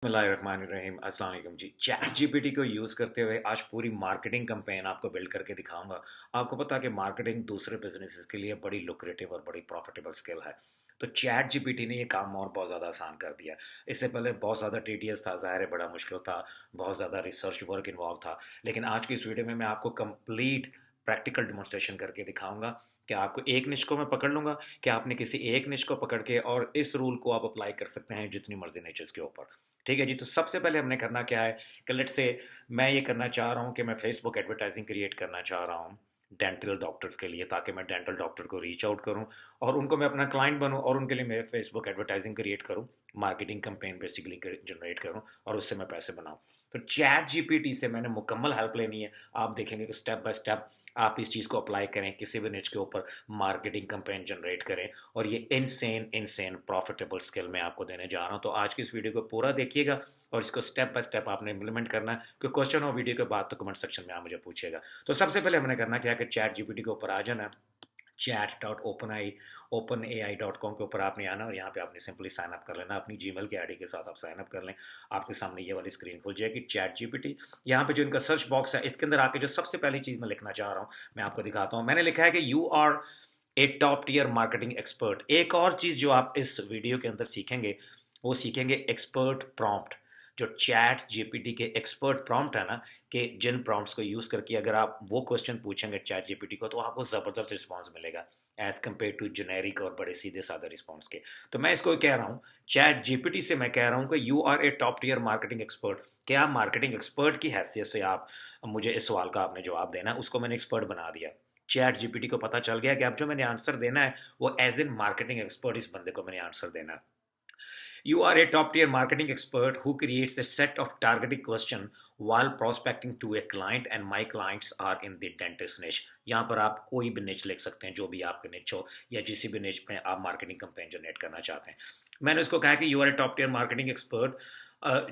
बिस्मिल्लाहिर्रहमानिर्रहीम। अस्सलाम वालेकुम जी। चैट जीपीटी को यूज़ करते हुए आज पूरी मार्केटिंग कैंपेन आपको बिल्ड करके दिखाऊंगा। आपको पता है कि मार्केटिंग दूसरे बिजनेसेस के लिए बड़ी लुक्रेटिव और बड़ी प्रॉफिटेबल स्किल है। तो चैट जीपीटी ने ये काम और बहुत ज़्यादा आसान कर दिया। इससे पहले बहुत ज़्यादा टीडियस था, ज़ाहिर है बड़ा मुश्किल था, बहुत ज़्यादा रिसर्च वर्क इन्वॉल्व था। लेकिन आज की इस वीडियो में मैं आपको कंप्लीट प्रैक्टिकल डिमॉन्स्ट्रेशन करके दिखाऊंगा कि आपको एक निश को मैं पकड़ लूँगा कि आपने किसी एक निश को पकड़ के और इस रूल को आप अप्लाई कर सकते हैं जितनी मर्जी निचेस के ऊपर। ठीक है जी। तो सबसे पहले हमने करना क्या है कि लेट्स से मैं ये करना चाह रहा हूँ कि मैं फेसबुक एडवर्टाइजिंग क्रिएट करना चाह रहा हूँ डेंटल डॉक्टर्स के लिए, ताकि मैं डेंटल डॉक्टर को रीच आउट करूँ और उनको मैं अपना क्लाइंट बनूँ और उनके लिए मैं फेसबुक एडवर्टाइजिंग क्रिएट करूँ, मार्केटिंग कंपेन बेसिकली जनरेट करूँ और उससे मैं पैसे बनाऊँ। तो चैट जीपीटी से मैंने मुकम्मल हेल्प लेनी है। आप देखेंगे कि स्टेप बाय स्टेप आप इस चीज़ को अप्लाई करें, किसी भी निच के ऊपर मार्केटिंग कंपेन जनरेट करें और ये इनसेन इनसेन प्रॉफिटेबल स्किल मैं आपको देने जा रहा हूँ। तो आज की इस वीडियो को पूरा देखिएगा और इसको स्टेप बाय स्टेप आपने इम्प्लीमेंट करना है। कोई क्वेश्चन हो वीडियो के बाद तो कमेंट सेक्शन में आप मुझे पूछिएगा। तो सबसे पहले हमने करना क्या है कि चैट जीपीटी के ऊपर आ जाना, chat.openai.com के ऊपर आपने आना और यहाँ पे आपने सिंपली साइन अप कर लेना अपनी जीमेल की आईडी के साथ। आप साइन अप कर लें, आपके सामने ये वाली स्क्रीन खुल जाएगी चैट जीपीटी। यहाँ पे जो इनका सर्च बॉक्स है इसके अंदर आके जो सबसे पहली चीज़ मैं लिखना चाह रहा हूँ मैं आपको दिखाता हूँ। मैंने लिखा है कि you are a top tier marketing expert. एक और चीज़ जो आप इस वीडियो के अंदर सीखेंगे वो सीखेंगे एक्सपर्ट प्रॉम्प्ट। जो चैट जीपीटी के एक्सपर्ट प्रॉम्प्ट है ना, कि जिन प्रॉम्प्ट्स को यूज़ करके अगर आप वो क्वेश्चन पूछेंगे चैट जीपीटी को तो आपको ज़बरदस्त रिस्पॉन्स मिलेगा एज कम्पेयर टू जेनेरिक और बड़े सीधे साधे रिस्पॉन्स के। तो मैं इसको कह रहा हूँ, चैट जीपीटी से मैं कह रहा हूँ कि you are a top tier marketing expert. क्या मार्केटिंग एक्सपर्ट की हैसियत से आप मुझे इस सवाल का आपने जवाब देना है, उसको मैंने एक्सपर्ट बना दिया। चैट जीपीटी को पता चल गया कि अब जो मैंने आंसर देना है वो एज इन मार्केटिंग एक्सपर्ट इस बंदे को मैंने आंसर देना है। You are a top tier marketing expert who creates a set of targeted question while prospecting to a client and my clients are in the dentist niche। यहाँ पर आप कोई भी निच लिख सकते हैं, जो भी आपके निच हो या जिस भी निच में आप मार्केटिंग कैंपेन जनरेट करना चाहते हैं। मैंने उसको कहा कि you are a top tier marketing expert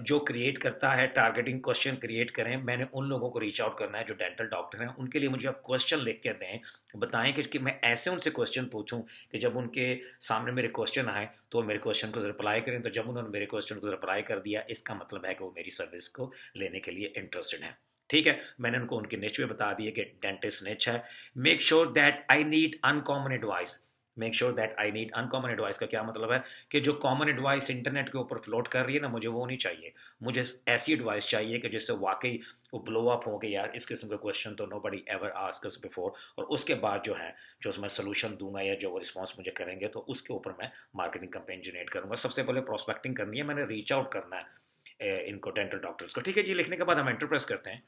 जो क्रिएट करता है टारगेटिंग क्वेश्चन क्रिएट करें। मैंने उन लोगों को रीच आउट करना है जो डेंटल डॉक्टर हैं, उनके लिए मुझे आप क्वेश्चन लिख के दें, बताएं कि मैं ऐसे उनसे क्वेश्चन पूछूं कि जब उनके सामने मेरे क्वेश्चन आए तो वो मेरे क्वेश्चन को रिप्लाई करें। तो जब उन्होंने मेरे क्वेश्चन को रिप्लाई कर दिया इसका मतलब है कि वो मेरी सर्विस को लेने के लिए इंटरेस्टेड हैं। ठीक है, मैंने उनको उनके निच में बता दिया कि डेंटिस्ट निच है। Make sure that I need uncommon advice. Make sure that I need uncommon advice का क्या मतलब है कि जो कॉमन एडवाइस इंटरनेट के ऊपर फ्लोट कर रही है ना, मुझे वो नहीं चाहिए। मुझे ऐसी एडवाइस चाहिए कि जिससे वाकई वो ब्लो अप हो कि यार इस किस्म का क्वेश्चन तो nobody ever asked us before, और उसके बाद जो है जो मैं सोल्यूशन दूंगा या जो वो रिस्पॉन्स मुझे करेंगे तो उसके ऊपर मैं मार्केटिंग कैंपेन जनरेट करूंगा। सबसे पहले प्रोस्पेक्टिंग करनी है, मैंने रीच आउट करना है इनको डेंटल डॉक्टर्स को। ठीक है जी, लिखने के बाद हम एंटर प्रेस करते हैं।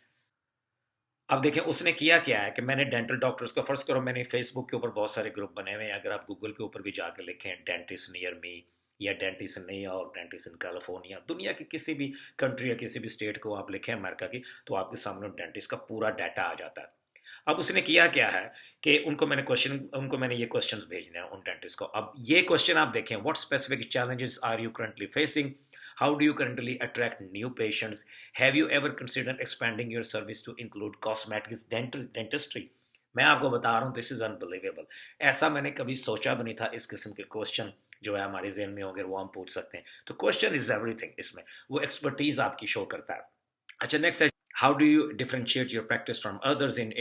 अब देखें उसने किया क्या है कि मैंने डेंटल डॉक्टर्स को, फर्स्ट करो मैंने फेसबुक के ऊपर बहुत सारे ग्रुप बने हुए हैं, अगर आप गूगल के ऊपर भी जाकर लिखें डेंटिस्ट नियर मी या dentist in New York, dentist in California, दुनिया की किसी भी कंट्री या किसी भी स्टेट को आप लिखें अमेरिका की, तो आपके सामने डेंटिस्ट का पूरा डाटा आ जाता है। अब उसने किया क्या है कि उनको मैंने ये क्वेश्चंस भेजने हैं उन डेंटिस्ट को। अब ये क्वेश्चन आप देखें, what specific challenges are you currently facing, how do you currently attract new patients, have you ever considered expanding your service to include cosmetics, dentistry। मैं आपको बता रहा हूँ दिस इज अनबिलीवेबल। ऐसा मैंने कभी सोचा भी नहीं था। इस किस्म के क्वेश्चन जो है हमारे जहन में होंगे वो हम पूछ सकते हैं। तो क्वेश्चन इज एवरीथिंग, इसमें वो एक्सपर्टीज आपकी शो करता है। अच्छा, नेक्स्ट है, how do you differentiate your practice from others in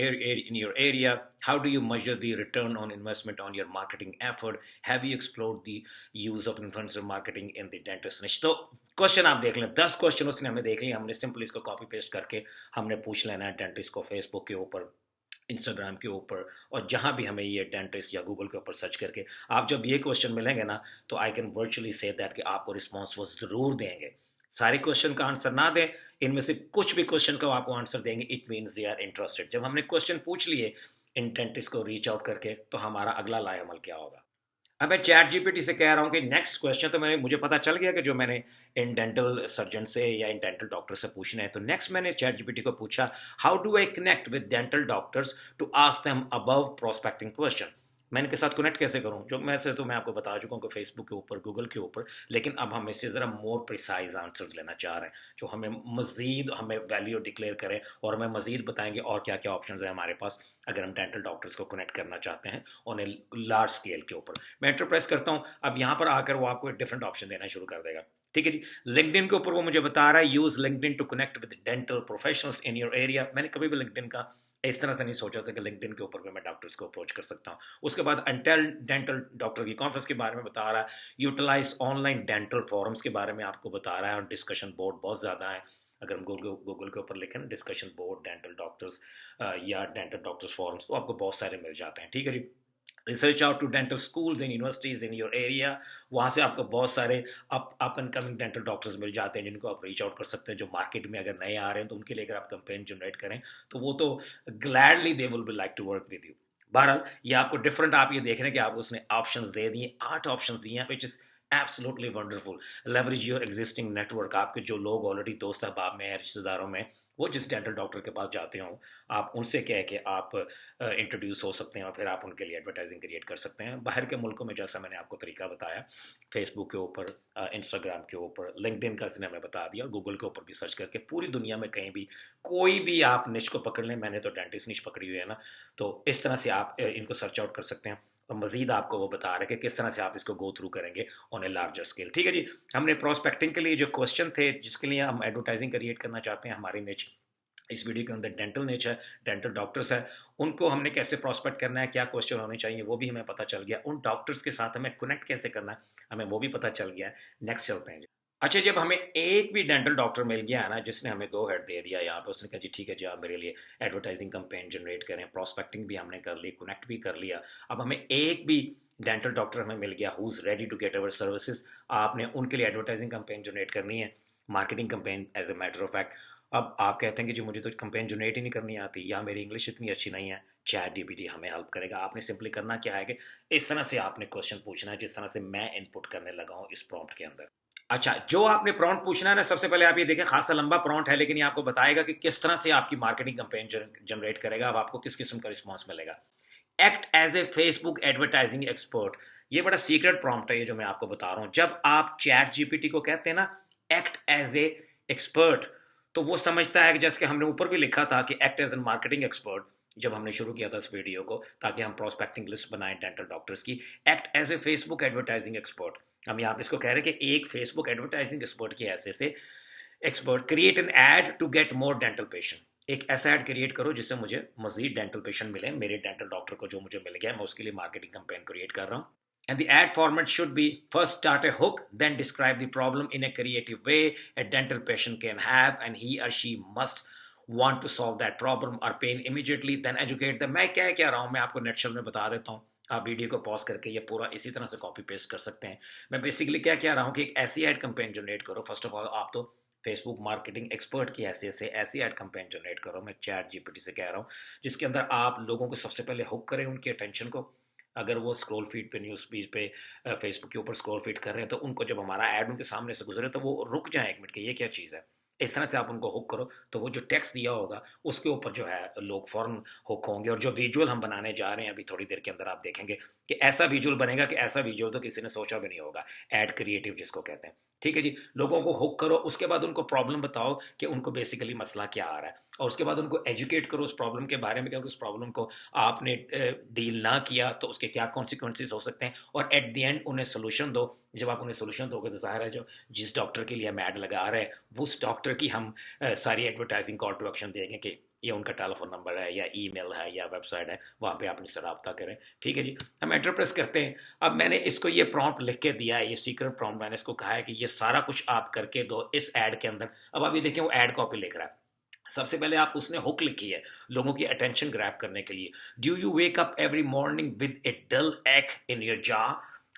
your area, how do you measure the return on investment on your marketing effort, have you explored the use of influencer marketing in the dentist niche। तो question आप देख लें, 10 question उसने हमें देख लिया। हमने simply इसको कॉपी पेस्ट करके हमने पूछ लेना है डेंटिस्ट को फेसबुक के ऊपर, इंस्टाग्राम के ऊपर और जहाँ भी हमें ये डेंटिस्ट या गूगल के ऊपर सर्च करके आप जब ये क्वेश्चन मिलेंगे ना तो I can virtually say that कि आपको रिस्पॉन्स वो ज़रूर देंगे। सारे क्वेश्चन का आंसर ना दें, इनमें से कुछ भी क्वेश्चन का आपको आंसर देंगे, it means they are interested. जब हमने क्वेश्चन पूछ लिए इन डेंटिस्ट को रीच आउट करके तो हमारा अगला लाए अमल क्या होगा। अब मैं चैट जीपीटी से कह रहा हूँ कि नेक्स्ट क्वेश्चन, तो मुझे पता चल गया कि जो मैंने इन डेंटल सर्जन से या इन डेंटल डॉक्टर से पूछना है। तो नेक्स्ट मैंने चैट जीपीटी को पूछा, how do I connect with dental doctors to ask them above prospecting question. मैं इनके साथ कनेक्ट कैसे करूं, जो मैं से तो मैं आपको बता चुका हूं कि फेसबुक के ऊपर, गूगल के ऊपर, लेकिन अब हम इससे ज़रा मोर प्रिसाइज आंसर्स लेना चाह रहे हैं जो हमें मज़ीद हमें वैल्यू डिक्लेयर करें और हमें मज़ीद बताएंगे और क्या क्या ऑप्शन है हमारे पास अगर हम डेंटल डॉक्टर्स को कनेक्ट करना चाहते हैं ऑन ए लार्ज स्केल के ऊपर। मैं एंटर प्रेस करता हूँ। अब यहाँ पर आकर वो आपको एक डिफरेंट ऑप्शन देना शुरू कर देगा। ठीक है जी। लिंक्डइन के ऊपर वो मुझे बता रहा है use LinkedIn to connect with dental professionals in your area. मैंने कभी भी लिंक्डइन का इस तरह से नहीं सोचा था कि लिंक्डइन के ऊपर भी मैं डॉक्टर्स को अप्रोच कर सकता हूँ। उसके बाद अंटेल डेंटल डॉक्टर की कॉन्फ्रेंस के बारे में बता रहा है, यूटिलाइज ऑनलाइन डेंटल फॉरम्स के बारे में आपको बता रहा है, और डिस्कशन बोर्ड बहुत ज़्यादा है। अगर हम गूगल के ऊपर लिखें डिस्कशन बोर्ड डेंटल डॉक्टर्स या डेंटल डॉक्टर्स फॉरम्स, तो आपको बहुत सारे मिल जाते हैं। ठीक है जी। Research out to dental schools and universities in your area, वहाँ से आपको बहुत सारे up and coming dental doctors मिल जाते हैं जिनको आप रीच आउट कर सकते हैं, जो मार्केट में अगर नए आ रहे हैं, तो उनके लिए अगर आप कंपेन जनरेट करें तो वो तो gladly they will be like to work with you. बहरहाल ये आपको डिफरेंट, आप ये देख रहे हैं कि आपको उसने ऑप्शंस दे दिए, 8 ऑप्शंस दिए हैं, which is absolutely wonderful. Leverage your existing network, आपके जो लोग ऑलरेडी दोस्त अहबाब में हैं, रिश्तेदारों में, वो जिस डेंटल डॉक्टर के पास जाते हो, आप उनसे कह के आप इंट्रोड्यूस हो सकते हैं और फिर आप उनके लिए एडवर्टाइजिंग क्रिएट कर सकते हैं। बाहर के मुल्कों में जैसा मैंने आपको तरीका बताया, फेसबुक के ऊपर, इंस्टाग्राम के ऊपर, लिंक्डइन का इसने हमें बता दिया, और गूगल के ऊपर भी सर्च करके पूरी दुनिया में कहीं भी कोई भी आप निश को पकड़ लें, मैंने तो डेंटिस्ट निश पकड़ी हुई है ना, तो इस तरह से आप इनको सर्च आउट कर सकते हैं। और मजीद आपको वो बता रहे हैं कि किस तरह से आप इसको गो थ्रू करेंगे ऑन ए लार्जर स्केल। ठीक है जी। हमने प्रोस्पेक्टिंग के लिए जो क्वेश्चन थे, जिसके लिए हम एडवर्टाइजिंग क्रिएट करना चाहते हैं, हमारी निच इस वीडियो के अंदर डेंटल निच है, डेंटल डॉक्टर्स है, उनको हमने कैसे प्रोस्पेक्ट करना है, क्या क्वेश्चन होने चाहिए, वो भी हमें पता चल गया। उन डॉक्टर्स के साथ हमें कनेक्ट कैसे करना है, हमें वो भी पता चल गया है। नेक्स्ट चलते हैं जी। अच्छा, जब हमें एक भी डेंटल डॉक्टर मिल गया है ना, जिसने हमें गो हेड दे दिया यहाँ पे, उसने कहा जी ठीक है जी, आप मेरे लिए एडवर्टाइजिंग कंपेन जनरेट करें, प्रोस्पेक्टिंग भी हमने कर ली, कनेक्ट भी कर लिया, अब हमें एक भी डेंटल डॉक्टर हमें मिल गया who is ready to get our services, आपने उनके लिए एडवर्टाइजिंग कंपेन जनरेट करनी है, marketing campaign as a matter of fact. अब आप कहते हैं कि जी मुझे तो कंपेन जनरेट ही नहीं करनी आती, या मेरी इंग्लिश इतनी अच्छी नहीं है, चैट जीपीटी हमें हेल्प करेगा। आपने सिंपली करना क्या है कि इस तरह से आपने क्वेश्चन पूछना है जिस तरह से मैं इनपुट करने लगा हूँ इस प्रॉम्प्ट के अंदर। अच्छा, जो आपने प्रॉम्प्ट पूछना है ना, सबसे पहले आप ये देखें, खासा लंबा प्रॉम्प्ट है, लेकिन ये आपको बताएगा कि किस तरह से आपकी मार्केटिंग कंपेन जनरेट करेगा, अब आपको किस किस्म का रिस्पॉन्स मिलेगा। Act as a Facebook advertising expert, ये बड़ा सीक्रेट प्रॉम्प्ट है ये जो मैं आपको बता रहा हूँ। जब आप चैट जीपीटी को कहते हैं ना एक्ट एज ए एक्सपर्ट, तो वो समझता है कि जैसे कि हमने ऊपर भी लिखा था कि act as an marketing expert, जब हमने शुरू किया था इस वीडियो को, ताकि हम प्रोस्पेक्टिंग लिस्ट बनाएं डेंटल डॉक्टर्स की, act as a Facebook advertising expert. हम यहाँ पे इसको कह रहे हैं कि एक फेसबुक एडवर्टाइजिंग एक्सपर्ट की ऐसे से expert, create an ad to get more dental patient, एक ऐसा ऐड क्रिएट करो जिससे मुझे मजीद डेंटल पेशेंट मिले, मेरे डेंटल डॉक्टर को जो मुझे मिल गया, मैं उसके लिए मार्केटिंग कैंपेन क्रिएट कर रहा हूँ। And the ad format should be first start a hook, then describe the problem in a creative way a dental patient can have, and he or she must want to solve that problem or pain immediately, then educate them। मैं क्या क्या रहा हूँ, मैं आपको नेटशल में बता देता हूँ, आप वीडियो को पॉज करके ये पूरा इसी तरह से कॉपी पेस्ट कर सकते हैं। मैं बेसिकली क्या क्या रहा हूँ कि एक ऐसी एड कैंपेन जनरेट करो। फर्स्ट ऑफ ऑल आप तो फेसबुक मार्केटिंग एक्सपर्ट की हैसियत से ऐसी एड कैंपेन जनरेट करो, मैं चैट जीपीटी से कह रहा हूँ, जिसके अंदर आप लोगों को सबसे पहले हुक करें, उनकी अटेंशन को। अगर वो स्क्रॉल फीड पे, न्यूज़ फीड पे, फेसबुक के ऊपर स्क्रॉल फीड कर रहे हैं, तो उनको जब हमारा ऐड उनके सामने से गुजरे तो वो रुक जाए एक मिनट के ये क्या चीज़ है। इस तरह से आप उनको हुक करो, तो वो जो टेक्स्ट दिया होगा उसके ऊपर जो है लोग फ़ौरन हुक होंगे। और जो विजुअल हम बनाने जा रहे हैं अभी थोड़ी देर के अंदर, आप देखेंगे कि ऐसा विजुअल बनेगा कि ऐसा विजुअल तो किसी ने सोचा भी नहीं होगा, ऐड क्रिएटिव जिसको कहते हैं। ठीक है जी। लोगों को हुक करो, उसके बाद उनको प्रॉब्लम बताओ कि उनको बेसिकली मसला क्या आ रहा है, और उसके बाद उनको एजुकेट करो उस प्रॉब्लम के बारे में कि अगर उस प्रॉब्लम को आपने डील ना किया तो उसके क्या कॉन्सिक्वेंसेस हो सकते हैं, और एट द एंड उन्हें सोल्यूशन दो। जब आप उन्हें सोल्यूशन दोगे तो जाहिर है जो जिस डॉक्टर के लिए हम ऐड लगा रहे हैं, वो उस डॉक्टर की हम सारी एडवर्टाइजिंग कॉल टू एक्शन देंगे कि ये उनका टेलीफोन नंबर है या ईमेल है या वेबसाइट है, वहाँ पे आप इनसे रब्ता करें। ठीक है जी। हम एंटर प्रेस करते हैं। अब मैंने इसको ये प्रॉम्प्ट लिख के दिया है, ये सीक्रेट प्रॉम्प्ट, मैंने इसको कहा है कि ये सारा कुछ आप करके दो इस ऐड के अंदर। अब आप ये देखें वो ऐड कॉपी लिख रहा है। सबसे पहले आप उसने हुक लिखी है लोगों की अटेंशन ग्रैब करने के लिए। Do you wake up every morning with a dull ache in your जा,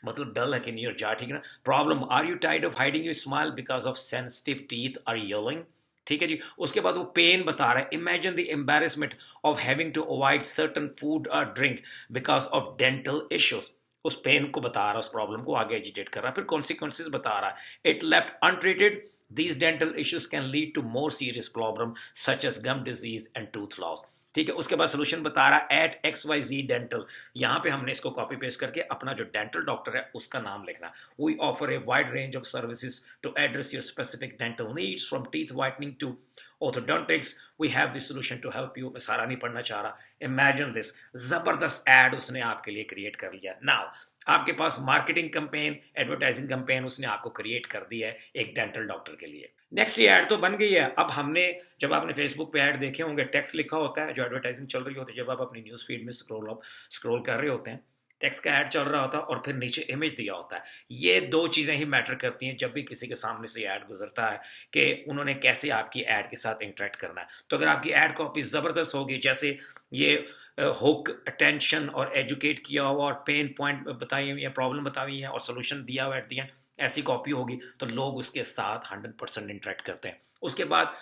मतलब डल है इन योर जा, ठीक है ना। प्रॉब्लम, आर यू टाइड of hiding your smile because of sensitive teeth or yellowing. ठीक है जी। उसके बाद वो पेन बता रहा है, imagine the embarrassment of having to avoid certain food और drink because of dental issues. उस पेन को बता रहा है, उस प्रॉब्लम को आगे एजिटेट कर रहा है। फिर कॉन्सिक्वेंसेज बता रहा है, it left untreated these dental issues can lead to more serious problem such as gum disease and tooth loss। ठीक है। उसके बाद सोल्यूशन बता रहा है एट XYZ डेंटल, यहाँ पे हमने इसको कॉपी पेस्ट करके अपना जो डेंटल डॉक्टर है उसका नाम लिखना। We offer a wide range of services to address your specific dental needs from teeth whitening to orthodontics, we have the solution to help you। मैं सारा नहीं पढ़ना चाह रहा। इमेजिन दिस, जबरदस्त एड उसने आपके लिए क्रिएट कर लिया। नाउ आपके पास मार्केटिंग कैंपेन, एडवर्टाइजिंग कैंपेन उसने आपको क्रिएट कर दिया है एक डेंटल डॉक्टर के लिए। नेक्स्ट ये ऐड तो बन गई है। अब हमने, जब आपने फेसबुक पे ऐड देखे होंगे, टेक्स्ट लिखा होता है जो एडवर्टाइजिंग चल रही होती है, जब आप अपनी न्यूज़ फीड में स्क्रॉल कर रहे होते हैं, टेक्स्ट का ऐड चल रहा होता है और फिर नीचे इमेज दिया होता है। ये दो चीज़ें ही मैटर करती हैं जब भी किसी के सामने से ऐड गुजरता है कि उन्होंने कैसे आपकी ऐड के साथ इंटरेक्ट करना है। तो अगर आपकी ऐड कॉपी ज़बरदस्त होगी, जैसे ये हुक, अटेंशन और एजुकेट किया हुआ और पेन पॉइंट बताई हुई है, प्रॉब्लम बताई हुई है और सोल्यूशन दिया हुआ एट दी एंड, ऐसी कॉपी होगी तो लोग उसके साथ 100% इंटरेक्ट करते हैं। उसके बाद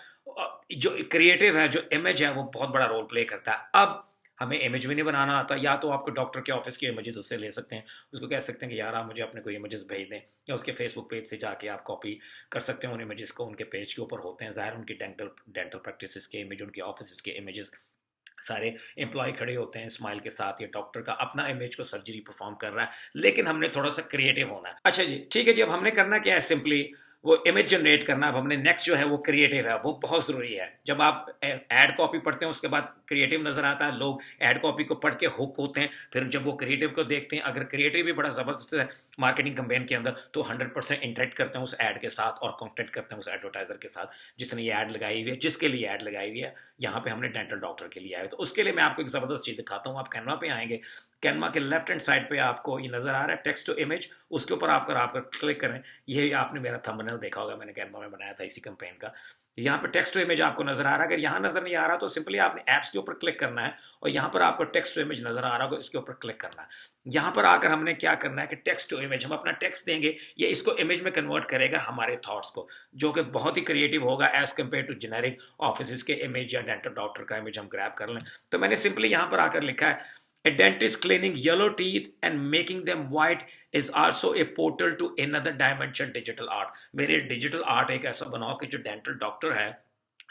जो क्रिएटिव है, जो इमेज है, वो बहुत बड़ा रोल प्ले करता है। अब हमें इमेज भी नहीं बनाना आता, या तो आपको डॉक्टर के ऑफिस के इमेजेस उससे ले सकते हैं, उसको कह सकते हैं कि यार आप मुझे अपने कोई इमेजेस भेज दें, या उसके फेसबुक पेज से जाके आप कॉपी कर सकते हैं उन इमेजेस को, उनके पेज के ऊपर होते हैं ज़ाहिर उनकी डेंटल प्रैक्टिस के इमेज, उनके ऑफिस के इमेजेस, सारे एम्प्लॉय खड़े होते हैं स्माइल के साथ, या डॉक्टर का अपना इमेज को सर्जरी परफॉर्म कर रहा है, लेकिन हमने थोड़ा सा क्रिएटिव होना है। अच्छा जी, ठीक है जी। अब हमने करना क्या है, सिंपली वो इमेज जनरेट करना। अब हमने नेक्स्ट जो है वो क्रिएटिव है, वो बहुत ज़रूरी है। जब आप एड कॉपी पढ़ते हैं उसके बाद क्रिएटिव नज़र आता है, लोग एड कॉपी को पढ़ के हुक होते हैं, फिर जब वो क्रिएटिव को देखते हैं, अगर क्रिएटिव भी बड़ा ज़बरदस्त है मार्केटिंग कैंपेन के अंदर, तो 100% इंटरेक्ट करते हैं उस एड के साथ और कॉन्टेक्ट करते हैं उस एडवर्टाइजर के साथ जिसने ये एड लगाई हुई है, जिसके लिए एड लगाई हुई है। यहाँ पे हमने डेंटल डॉक्टर के लिए आए, तो उसके लिए मैं आपको एक ज़बरदस्त चीज़ दिखाता हूँ। आप कैनवा पे आएंगे, कैनवा के लेफ्ट हैंड साइड पे आपको ये नज़र आ रहा है टेक्स्ट टू इमेज, उसके ऊपर आप क्लिक करें। ये आपने मेरा थंबनेल देखा होगा, मैंने कैनवा में बनाया था इसी कैंपेन का। यहाँ पर टेक्स्ट टू इमेज आपको नजर आ रहा है। अगर यहाँ नजर नहीं आ रहा तो सिंपली आपने ऐप्स के ऊपर क्लिक करना है, और यहाँ पर आपको टेक्स्ट टू इमेज नजर आ रहा होगा, इसके ऊपर क्लिक करना है। यहाँ पर आकर हमने क्या करना है कि टेक्स्ट टू इमेज, हम अपना टेक्स्ट देंगे, ये इसको इमेज में कन्वर्ट करेगा हमारे थॉट्स को, जो कि बहुत ही क्रिएटिव होगा as compare to generic office के इमेज या डेंटल डॉक्टर का इमेज हम ग्रैब कर लें। तो मैंने सिंपली यहाँ पर आकर लिखा है, A dentist cleaning yellow teeth and making them white is also a portal to another dimension digital art। मेरे डिजिटल आर्ट एक ऐसा बनाओ कि जो डेंटल डॉक्टर है,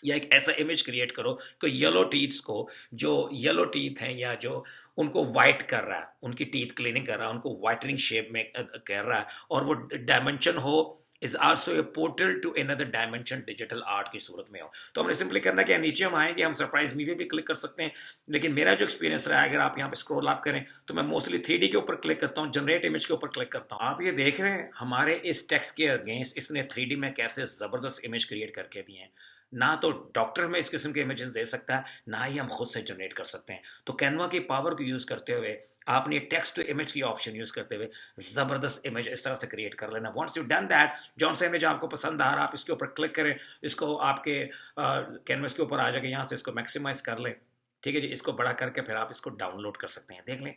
या एक ऐसा इमेज क्रिएट करो कि येलो टीथ्स को, जो येलो टीथ हैं या जो उनको वाइट कर रहा है, उनकी टीथ क्लीनिंग कर रहा है, उनको वाइटनिंग शेप में कर रहा है, और वो डायमेंशन हो, is also a portal to another dimension digital art की सूरत में हो। तो हमने सिंपली करना क्या, नीचे हम आएंगे, हम सरप्राइज मी भी क्लिक कर सकते हैं, लेकिन मेरा जो एक्सपीरियंस रहा है, अगर आप यहाँ पे स्क्रॉल अप करें तो मैं मोस्टली 3D के ऊपर क्लिक करता हूँ, जनरेट इमेज के ऊपर क्लिक करता हूँ। आप ये देख रहे हैं हमारे इस टेक्स्ट के अगेंस्ट इसने 3D में कैसे ज़बरदस्त इमेज क्रिएट करके दिए हैं। ना तो डॉक्टर हमें इस किस्म के इमेजेस दे सकता है, ना ही हम खुद से जनरेट कर सकते हैं। तो कैनवा की पावर को यूज़ करते हुए, आपने टेक्स्ट टू इमेज की ऑप्शन यूज़ करते हुए ज़बरदस्त इमेज इस तरह से क्रिएट कर लेना। वंस यू डन दैट, जौन सा इमेज आपको पसंद आ रहा, आप इसके ऊपर क्लिक करें, इसको आपके कैनवस के ऊपर आ जाएगा, यहाँ से इसको मैक्सिमाइज कर लें, ठीक है जी। इसको बड़ा करके फिर आप इसको डाउनलोड कर सकते हैं। देख लें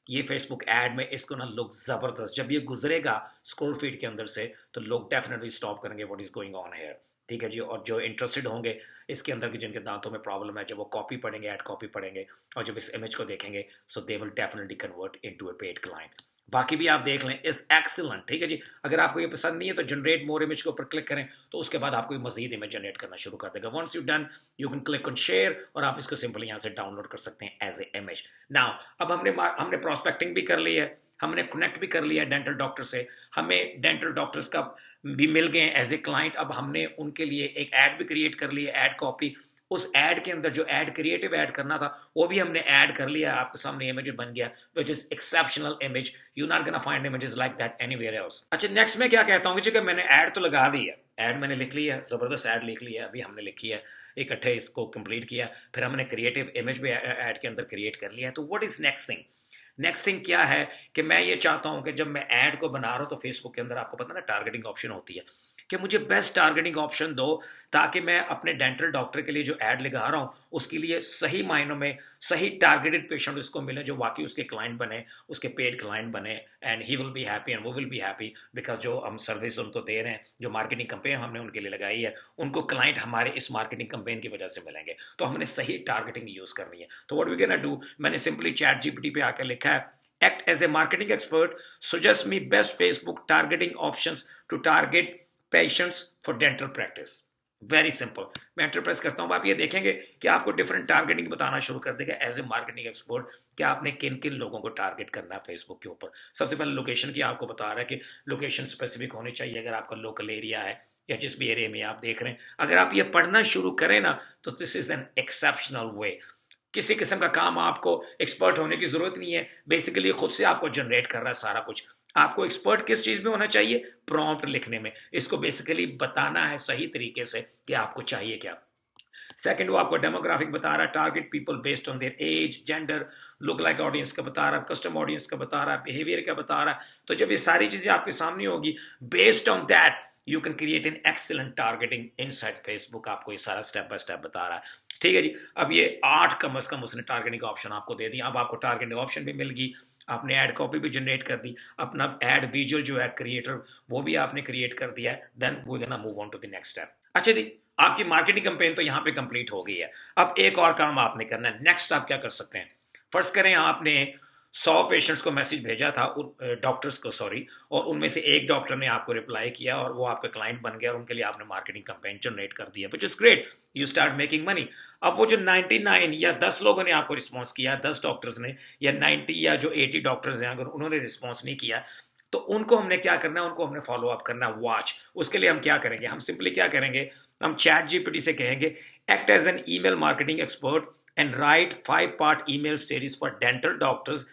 ये फेसबुक ऐड में इसको ना लोग ज़बरदस्त, जब ये गुजरेगा स्क्रॉल फीड के अंदर से, तो लोग डेफिनेटली स्टॉप करेंगे what is going on here, ठीक है जी। और जो इंटरेस्टेड होंगे इसके अंदर की, जिनके दांतों में प्रॉब्लम है, जब वो कॉपी पढ़ेंगे, ऐड कॉपी पढ़ेंगे, और जब इस इमेज को देखेंगे, so they will definitely convert into a paid client. बाकी भी आप देख लें, इज एक्सीलेंट, ठीक है जी। अगर आपको ये पसंद नहीं है तो जनरेट मोर इमेज के ऊपर क्लिक करें, तो उसके बाद आपको मजीद इमेज जनरेट करना शुरू कर देगा। Once you done, you can click on share, और आप इसको सिंपली यहाँ से डाउनलोड कर सकते हैं एज ए इमेज। नाउ अब हमने प्रॉस्पेक्टिंग भी कर ली है, हमने कनेक्ट भी कर लिया डेंटल डॉक्टर से, हमें डेंटल डॉक्टर्स का भी मिल गए एज ए क्लाइंट। अब हमने उनके लिए एक ऐड भी क्रिएट कर ली है, ऐड कॉपी। उस ऐड के अंदर जो ऐड क्रिएटिव ऐड करना था वो भी हमने ऐड कर लिया, आपके सामने इमेज बन गया, which is exceptional image. You not gonna find images like that anywhere else. अच्छा, नेक्स्ट में क्या कहता हूँ कि मैंने ऐड तो लगा दी है, ऐड मैंने लिख ली है, जबरदस्त ऐड लिख ली है, अभी हमने लिखी है, इकट्ठे इसको कंप्लीट किया, फिर हमने क्रिएटिव इमेज भी ऐड के अंदर क्रिएट कर लिया है। तो what is next thing? Next thing क्या है कि मैं ये चाहता हूं कि जब मैं ऐड को बना रहा हूं तो फेसबुक के अंदर आपको पता ना टारगेटिंग ऑप्शन होती है, कि मुझे बेस्ट टारगेटिंग ऑप्शन दो, ताकि मैं अपने डेंटल डॉक्टर के लिए जो ऐड लगा रहा हूं उसके लिए सही मायनों में सही टारगेटेड पेशेंट उसको मिले, जो वाकई उसके क्लाइंट बने, उसके पेड क्लाइंट बने, and he will be happy and वो विल बी हैप्पी, बिकॉज जो हम सर्विस उनको दे रहे हैं, जो मार्केटिंग कंपेन हमने उनके लिए लगाई है, उनको क्लाइंट हमारे इस मार्केटिंग कंपेन की वजह से मिलेंगे। तो हमने सही टारगेटिंग यूज करनी है। तो व्हाट वी कैन डू, मैंने सिंपली चैट जीपीटी पे आकर लिखा है, act as a marketing expert, suggest me best Facebook targeting options to target patients for dental practice। Very simple, मैं एंटर प्रेस करता हूँ, आप ये देखेंगे कि आपको डिफरेंट टारगेटिंग बताना शुरू कर देगा एज ए मार्केटिंग एक्सपर्ट कि आपने किन किन लोगों को टारगेट करना है फेसबुक के ऊपर। सबसे पहले लोकेशन की आपको बता रहा है कि लोकेशन स्पेसिफिक होनी चाहिए, अगर आपका लोकल एरिया है या जिस भी एरिया में आप देख रहे हैं। अगर आप ये पढ़ना शुरू करें ना, तो दिस इज एन एक्सेप्शनल वे किसी किस्म का काम आपको एक्सपर्ट होने की जरूरत नहीं है, बेसिकली खुद से आपको जनरेट कर रहा है सारा कुछ। आपको एक्सपर्ट किस चीज में होना चाहिए? प्रॉम्प्ट लिखने में। इसको बेसिकली बताना है सही तरीके से कि आपको चाहिए क्या। सेकंड, वो आपको डेमोग्राफिक बता रहा है, target people based on their age, gender, lookalike audience का बता रहा है, कस्टम ऑडियंस का बता रहा है, बिहेवियर का बता रहा है। तो जब ये सारी चीजें आपके सामने होगी, based on that you can create an excellent targeting inside Facebook. आपको ये सारा स्टेप बाय स्टेप बता रहा है। ठीक है जी। अब ये 8 कम से कम उसने टारगेटिंग का ऑप्शन आपको दे दिया। अब आपको टारगेटिंग ऑप्शन भी मिल गई, आपने ऐड कॉपी भी जनरेट कर दी, अपना ऐड विजुअल जो है क्रिएटर वो भी आपने क्रिएट कर दिया है। Then we gonna move on to the next step. अच्छा जी, आपकी मार्केटिंग कैंपेन तो यहाँ पे कंप्लीट हो गई है। अब एक और काम आपने करना है। नेक्स्ट आप क्या कर सकते हैं? फर्स्ट करें, आपने 100 पेशेंट्स को मैसेज भेजा था, डॉक्टर्स को सॉरी, और उनमें से एक डॉक्टर ने आपको रिप्लाई किया और वो आपका क्लाइंट बन गया और उनके लिए आपने मार्केटिंग कैंपेन जनरेट कर दिया, which is great, you start making money. अब वो जो 99 या 10 लोगों ने आपको रिस्पॉन्स किया, 10 डॉक्टर्स ने, या 90 या जो 80 डॉक्टर्स हैं, अगर उन्होंने रिस्पॉन्स नहीं किया तो उनको हमने क्या करना है? उनको हमने फॉलो अप करना है, वॉच। उसके लिए हम क्या करेंगे? हम सिंपली क्या करेंगे? हम चैट जीपीटी से कहेंगे act as an email marketing expert and write 5-part email series for dental doctors,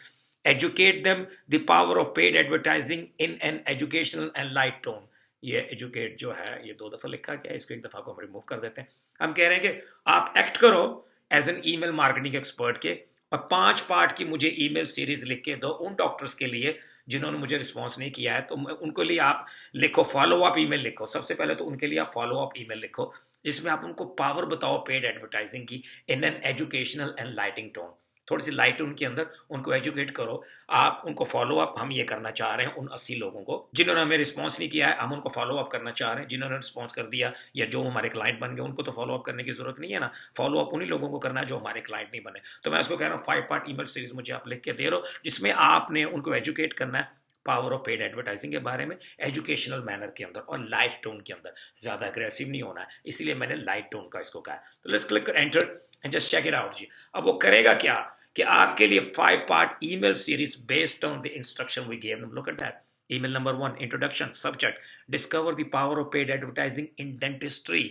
educate them the power of paid advertising in an educational and light tone। ये एजुकेट जो है ये 2 दफा लिखा गया है, इसको एक दफा को हम रिमूव कर देते हैं। हम कह रहे हैं कि आप एक्ट करो as an email marketing expert के, और 5 पार्ट की मुझे ईमेल सीरीज लिख के दो उन डॉक्टर्स के लिए जिन्होंने मुझे रिस्पॉन्स नहीं किया है। तो उनको लिए आप लिखो, फॉलो अप ईमेल लिखो। सबसे पहले तो उनके लिए आप फॉलो अप ईमेल लिखो जिसमें आप उनको पावर बताओ पेड एडवर्टाइजिंग की in an educational and lighting tone. थोड़ी सी लाइट टोन के अंदर उनको एजुकेट करो। आप उनको फॉलो अप हम ये करना चाह रहे हैं उन 80 लोगों को जिन्होंने हमें रिस्पॉन्स नहीं किया है, हम उनको फॉलो अप करना चाह रहे हैं। जिन्होंने रिस्पॉन्स कर दिया या जो हमारे क्लाइंट बन गए उनको तो फॉलो अप करने की जरूरत नहीं है ना। फॉलो अप उन्हीं लोगों को करना है जो हमारे क्लाइंट नहीं बने। तो मैं उसको कह रहा हूँ 5-part ईमेल सीरीज मुझे आप लिख के दे रहे हो जिसमें आपने उनको एजुकेट करना है पावर ऑफ पेड एडवर्टाइजिंग के बारे में, एजुकेशनल मैनर के अंदर और लाइट टोन के अंदर। ज्यादा अग्रेसिव नहीं होना है, इसीलिए मैंने लाइट टोन का इसको कहा। तो let's click enter and just check it out जी। अब वो करेगा क्या कि आपके लिए 5-part email series based on the instruction we gave them। Look at that. Email number 1, introduction, subject, discover the power of paid advertising in dentistry।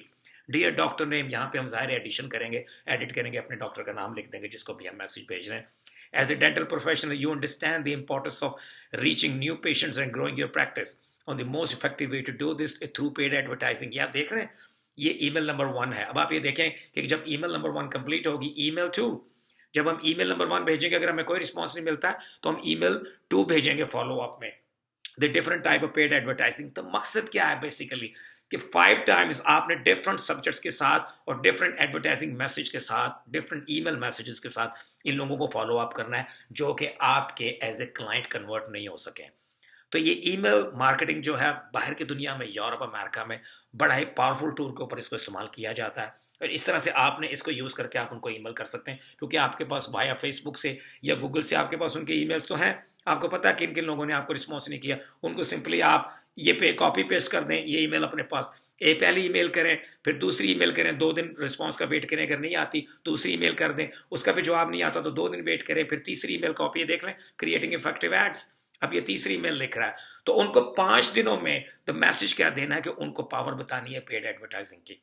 Dear doctor name, यहाँ पे हम जाहिर एडिशन करेंगे, एडिट करेंगे, अपने डॉक्टर का नाम लिख देंगे जिसको भी हम मैसेज भेज रहे हैं। As a dental professional you understand the importance of reaching new patients and growing your practice on the most effective way to do this through paid advertising. ये आप देख रहे हैं, ये ईमेल नंबर 1 है। अब आप ये देखें कि जब ईमेल नंबर 1 कंप्लीट होगी, ईमेल 2, जब हम ईमेल नंबर 1 भेजेंगे, अगर हमें कोई रिस्पॉन्स नहीं मिलता तो हम ईमेल 2 भेजेंगे फॉलो अप में, the different type of paid advertising. तो मकसद क्या है बेसिकली कि 5 टाइम्स आपने डिफरेंट सब्जेक्ट्स के साथ और डिफरेंट एडवर्टाइजिंग मैसेज के साथ, डिफरेंट ईमेल मैसेजेस के साथ इन लोगों को फॉलो अप करना है जो कि आपके एज ए क्लाइंट कन्वर्ट नहीं हो सके। तो ये ईमेल मार्केटिंग जो है बाहर की दुनिया में, यूरोप अमेरिका में बड़ा ही पावरफुल टूल के ऊपर इसको इस्तेमाल किया जाता है। और इस तरह से आपने इसको यूज़ करके आप उनको ईमेल कर सकते हैं, क्योंकि आपके पास वाया फेसबुक से या गूगल से आपके पास उनके ईमेल्स तो हैं। आपको पता है किन किन लोगों ने आपको रिस्पॉन्स नहीं किया, उनको सिंपली आप ये पे कॉपी पेस्ट कर दें ये ईमेल अपने पास। पहली ईमेल करें, फिर दूसरी ईमेल करें, 2 दिन रिस्पॉन्स का वेट करें, अगर नहीं आती दूसरी ईमेल कर दें, उसका भी जवाब नहीं आता तो 2 दिन वेट करें, फिर तीसरी ईमेल कॉपी, देख लें क्रिएटिंग इफेक्टिव एड्स। अब ये तीसरी ईमेल लिख रहा है, तो उनको 5 दिनों में द मैसेज क्या देना है कि उनको पावर बतानी है पेड एडवर्टाइजिंग की,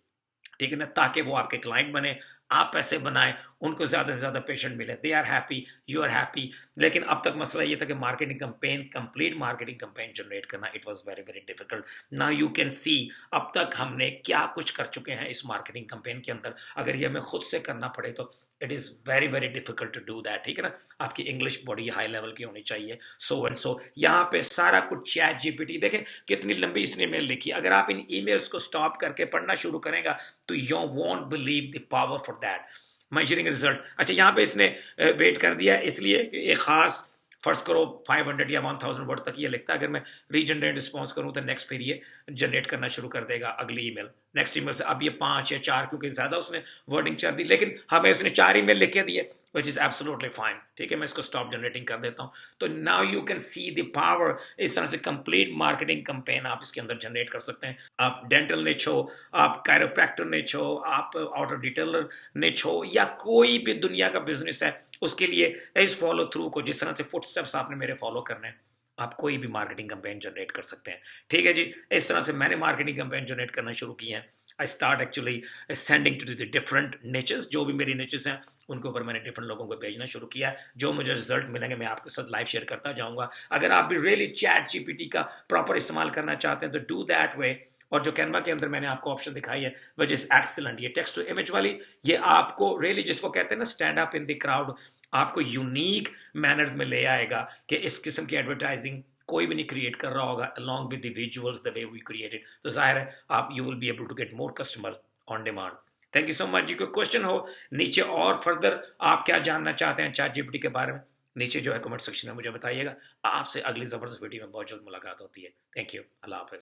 ठीक है ना, ताकि वो आपके क्लाइंट बने, आप पैसे बनाएं, उनको ज्यादा से ज्यादा पेशेंट मिले, they are happy, you are happy. लेकिन अब तक मसला ये था कि marketing campaign, complete marketing campaign generate करना, it was very very difficult. Now you can see अब तक हमने क्या कुछ कर चुके हैं इस मार्केटिंग कैंपेन के अंदर। अगर ये हमें खुद से करना पड़े तो it is very very difficult to do that, ठीक है ना। आपकी इंग्लिश बड़ी हाई लेवल की होनी चाहिए, सो एंड सो। यहाँ पे सारा कुछ चैट जीपीटी, देखें कितनी लंबी इसने मेल लिखी। अगर आप इन ईमेल्स को स्टॉप करके पढ़ना शुरू करेगा तो you won't believe the power for that measuring result. अच्छा, यहाँ पे इसने वेट कर दिया इसलिए एक खास, फर्स्ट करो 500 या 1000 वर्ड तक ये लिखता है। अगर मैं रीजनरेट रिस्पॉन्स करूँ तो नेक्स्ट फिर ये जनरेट करना शुरू कर देगा अगली ईमेल, नेक्स्ट ईमेल से। अब ये 5 या 4, क्योंकि ज्यादा उसने वर्डिंग चल दी, लेकिन हमें उसने 4 ईमेल लिख के दिए, which is absolutely fine, ठीक है। मैं इसको स्टॉप जनरेटिंग कर देता हूँ। तो now you can see the power. इस तरह से कंप्लीट मार्केटिंग कैंपेन आप इसके अंदर जनरेट कर सकते हैं। आप डेंटल निच हो, आप कायरोप्रैक्टर निच हो, आप ऑटो डिटेलर निच हो, या कोई भी दुनिया का बिजनेस है, उसके लिए इस फॉलो थ्रू को, जिस तरह से फुट स्टेप्स आपने मेरे फॉलो करने हैं, आप कोई भी मार्केटिंग कैंपेन जनरेट कर सकते हैं, ठीक है जी। इस तरह से मैंने मार्केटिंग कैंपेन जनरेट करना शुरू की है। I start actually sending to the different niches, जो भी मेरी निचेस हैं उनके ऊपर मैंने डिफरेंट लोगों को भेजना शुरू किया। जो मुझे रिजल्ट मिलेंगे मैं आपके साथ लाइव शेयर करता जाऊंगा। अगर आप भी रियली चैट जीपीटी का प्रॉपर इस्तेमाल करना चाहते हैं तो डू दैट वे। और जो कैनवा के अंदर मैंने आपको ऑप्शन दिखाई है विच इज एक्सीलेंट, ये टेक्स्ट टू इमेज वाली, ये आपको रियली जिसको कहते हैं ना stand up in the crowd, आपको यूनिक मैनर्स में ले आएगा कि इस किस्म की एडवर्टाइजिंग कोई भी नहीं क्रिएट कर रहा होगा along with the visuals the way we created। तो जाहिर है आप you will be able to get more customer on demand। Thank you so much जी। कोई क्वेश्चन हो नीचे और फर्दर आप क्या जानना चाहते हैं चैट जीपीटी के बारे में, नीचे जो है कमेंट सेक्शन में मुझे बताइएगा। आपसे अगली जबरदस्त वीडियो में बहुत जल्द मुलाकात होती है। Thank you, Allah Hafiz.